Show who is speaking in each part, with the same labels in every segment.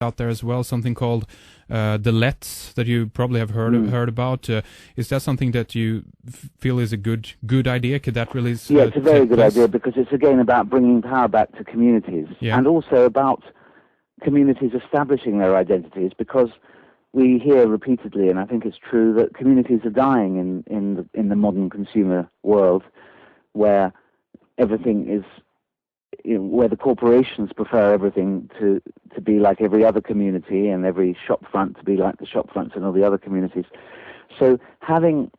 Speaker 1: out there as well, something called the LETs that you probably have heard about. Is that something that you feel is a good idea? Could that really
Speaker 2: Yeah, it's a very good idea, because it's again about bringing power back to communities, and also about communities establishing their identities, because we hear repeatedly, and I think it's true, that communities are dying in the modern consumer world, where everything is, where the corporations prefer everything to be like every other community, and every shop front to be like the shop fronts in all the other communities. So having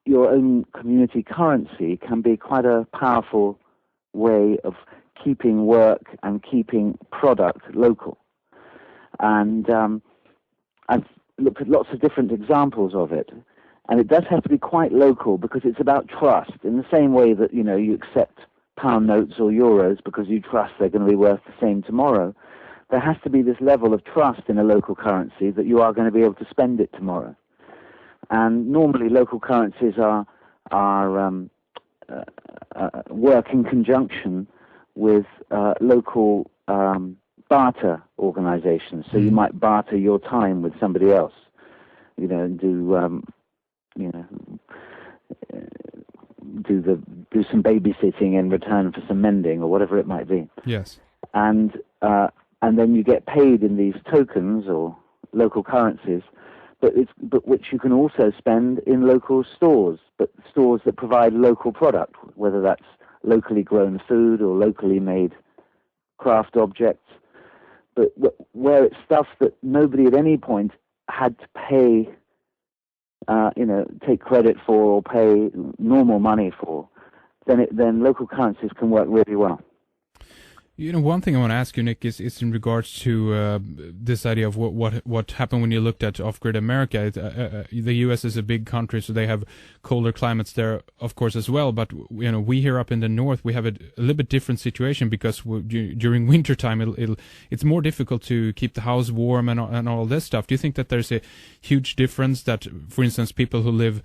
Speaker 2: your own community currency can be quite a powerful way of keeping work and keeping product local. And I've looked at lots of different examples of it, and it does have to be quite local, because it's about trust, in the same way that you accept pound notes or euros because you trust they're going to be worth the same tomorrow. There has to be this level of trust in a local currency that you are going to be able to spend it tomorrow. And normally local currencies work in conjunction with local barter organizations. So you might barter your time with somebody else, and do some babysitting in return for some mending or whatever it might be.
Speaker 1: Yes.
Speaker 2: And then you get paid in these tokens or local currencies, but which you can also spend in local stores, but stores that provide local product, whether that's locally grown food or locally made craft objects, but where it's stuff that nobody at any point had to pay, take credit for or pay normal money for, then local currencies can work really well.
Speaker 1: One thing I want to ask you, Nick, is in regards to this idea of what happened when you looked at off-grid America. The U.S. is a big country, so they have colder climates there, of course, as well. But we here up in the north, we have a little bit different situation, because during wintertime, it's more difficult to keep the house warm and all this stuff. Do you think that there's a huge difference that, for instance, people who live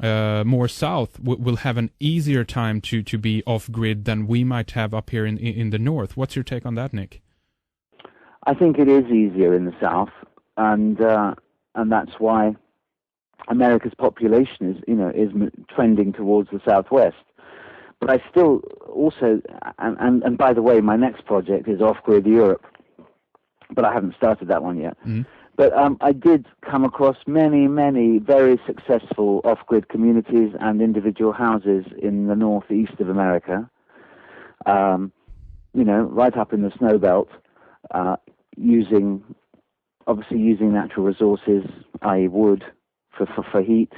Speaker 1: more south will have an easier time to be off-grid than we might have up here in the north? What's your take on that, Nick?
Speaker 2: I think it is easier in the south, and that's why America's population is trending towards the southwest. But I still also, and by the way, my next project is off-grid Europe, but I haven't started that one yet. Mm-hmm. But I did come across many, many very successful off-grid communities and individual houses in the northeast of America, right up in the snow belt, using natural resources, i.e. wood, for heat,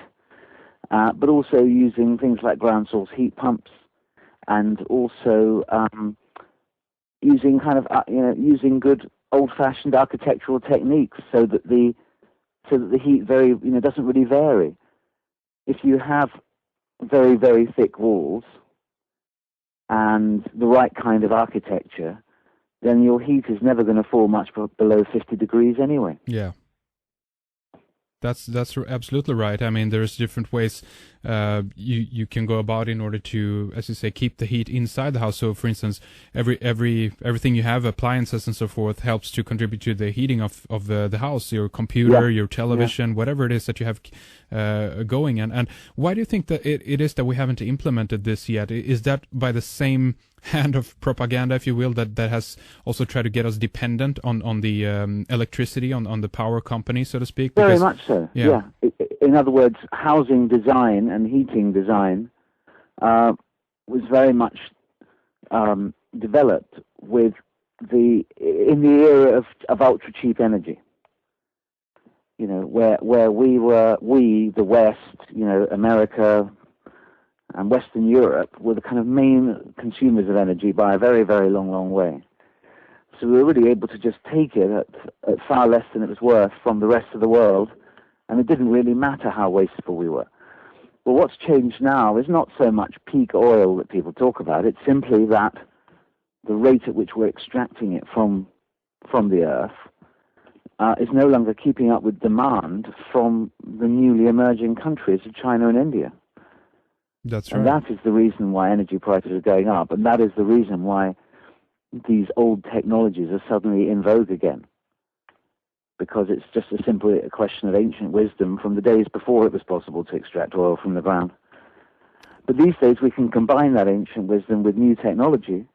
Speaker 2: but also using things like ground source heat pumps, and also using good old-fashioned architectural techniques, so that the heat doesn't really vary. If you have very, very thick walls and the right kind of architecture, then your heat is never going to fall much below 50 degrees anyway.
Speaker 1: Yeah. That's absolutely right. I mean, there's different ways you can go about in order to, as you say, keep the heat inside the house. So, for instance, everything you have, appliances and so forth, helps to contribute to the heating of the house. Your computer, your television, whatever it is that you have going. And why do you think that it is that we haven't implemented this yet? Is that by the same hand of propaganda, if you will, that has also tried to get us dependent on the electricity, on the power company, so to speak?
Speaker 2: Very much so. Yeah. In other words, housing design and heating design was very much developed in the era of ultra cheap energy. Where the West, America and Western Europe were the kind of main consumers of energy by a very, very long, long way. So we were really able to just take it at far less than it was worth from the rest of the world, and it didn't really matter how wasteful we were. But what's changed now is not so much peak oil that people talk about. It's simply that the rate at which we're extracting it from the earth is no longer keeping up with demand from the newly emerging countries of China and India.
Speaker 1: That's right.
Speaker 2: And that is the reason why energy prices are going up, and that is the reason why these old technologies are suddenly in vogue again. because it's just simply a question of ancient wisdom from the days before it was possible to extract oil from the ground. But these days we can combine that ancient wisdom with new technology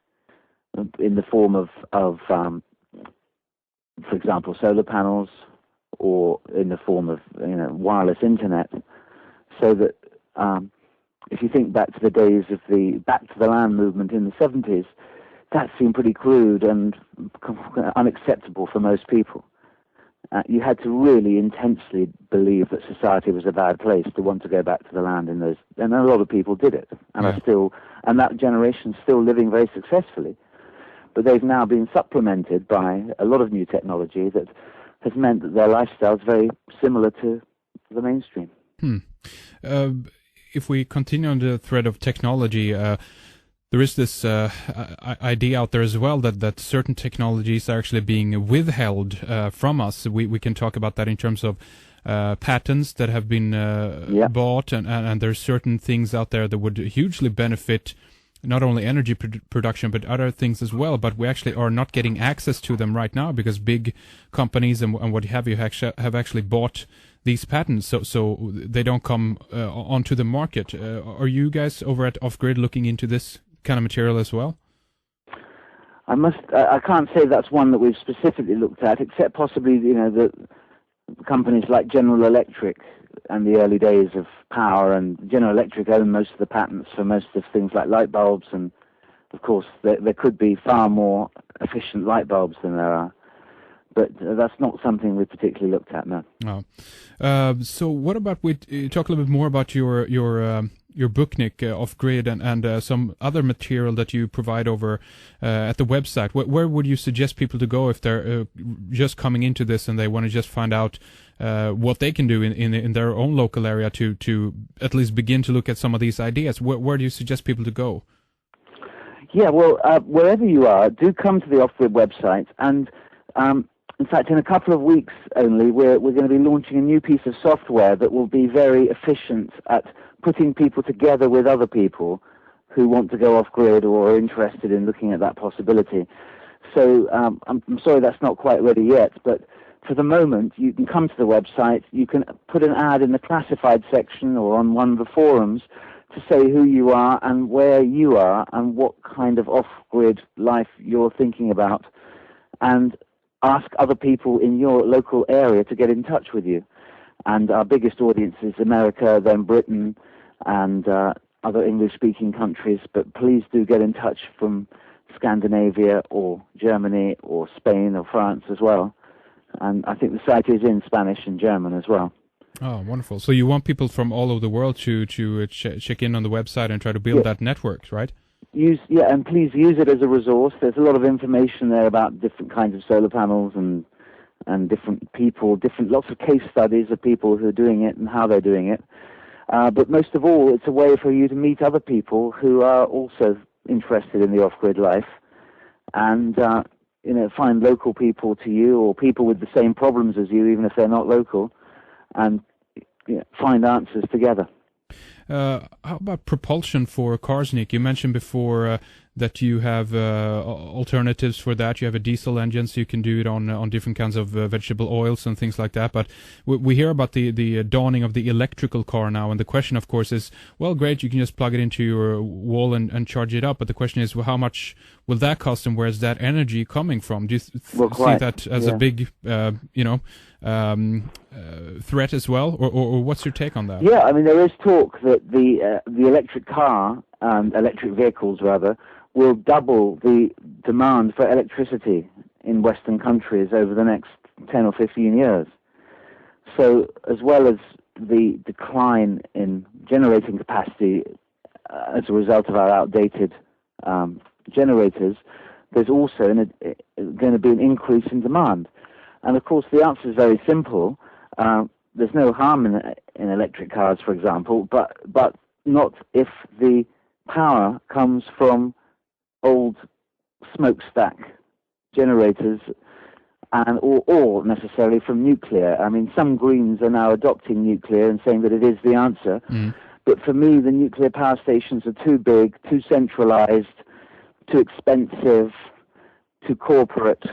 Speaker 2: in the form of for example, solar panels, or in the form of wireless internet, so that if you think back to the days of the Back to the Land movement in the 70s, that seemed pretty crude and unacceptable for most people. You had to really intensely believe that society was a bad place to want to go back to the land in those, and a lot of people did it, and and that generation's still living very successfully. But they've now been supplemented by a lot of new technology that has meant that their lifestyle is very similar to the mainstream.
Speaker 1: If we continue on the thread of technology, there is this idea out there as well that certain technologies are actually being withheld from us. We can talk about that in terms of patents that have been bought, and there's certain things out there that would hugely benefit not only energy production but other things as well, but we actually are not getting access to them right now because big companies and what have you have actually bought these patents, so they don't come onto the market. Are you guys over at Off Grid looking into this kind of material as well?
Speaker 2: I can't say that's one that we've specifically looked at, except possibly the companies like General Electric and the early days of power, and General Electric own most of the patents for most of things like light bulbs, and of course there could be far more efficient light bulbs than there are. But that's not something we particularly looked at, no.
Speaker 1: Oh. So what about talk a little bit more about your book, Nick, Off Grid, and some other material that you provide over at the website. Where would you suggest people to go if they're just coming into this and they want to just find out what they can do in their own local area to at least begin to look at some of these ideas? Where do you suggest people to go?
Speaker 2: Yeah, well, wherever you are, do come to the Off Grid website, and in fact, in a couple of weeks only, we're going to be launching a new piece of software that will be very efficient at putting people together with other people who want to go off-grid or are interested in looking at that possibility. So I'm sorry that's not quite ready yet, but for the moment, you can come to the website, you can put an ad in the classified section or on one of the forums to say who you are and where you are and what kind of off-grid life you're thinking about, and ask other people in your local area to get in touch with you. And our biggest audience is America, then Britain, and other English-speaking countries. But please do get in touch from Scandinavia or Germany or Spain or France as well. And I think the site is in Spanish and German as well.
Speaker 1: Oh, wonderful. So you want people from all over the world to check in on the website and try to build that network, right?
Speaker 2: And please use it as a resource. There's a lot of information there about different kinds of solar panels and different people, lots of case studies of people who are doing it and how they're doing it. But most of all, it's a way for you to meet other people who are also interested in the off-grid life, and find local people to you or people with the same problems as you, even if they're not local, and find answers together.
Speaker 1: How about propulsion for cars, Nick? You mentioned before that you have alternatives for that. You have a diesel engine, so you can do it on different kinds of vegetable oils and things like that. But we hear about the dawning of the electrical car now, and the question, of course, is, well, great, you can just plug it into your wall and charge it up. But the question is, well, how much will that cost, and where's that energy coming from? Do you see that as a big, threat as well, or what's your take on that?
Speaker 2: Yeah, I mean, there is talk that the electric car, electric vehicles rather, will double the demand for electricity in Western countries over the next 10 or 15 years. So as well as the decline in generating capacity as a result of our outdated generators, there's also going to be an increase in demand. And of course, the answer is very simple. There's no harm in electric cars, for example, but not if the power comes from old smokestack generators or necessarily from nuclear. I mean, some Greens are now adopting nuclear and saying that it is the answer. But for me, the nuclear power stations are too big, too centralized, too expensive, too corporate,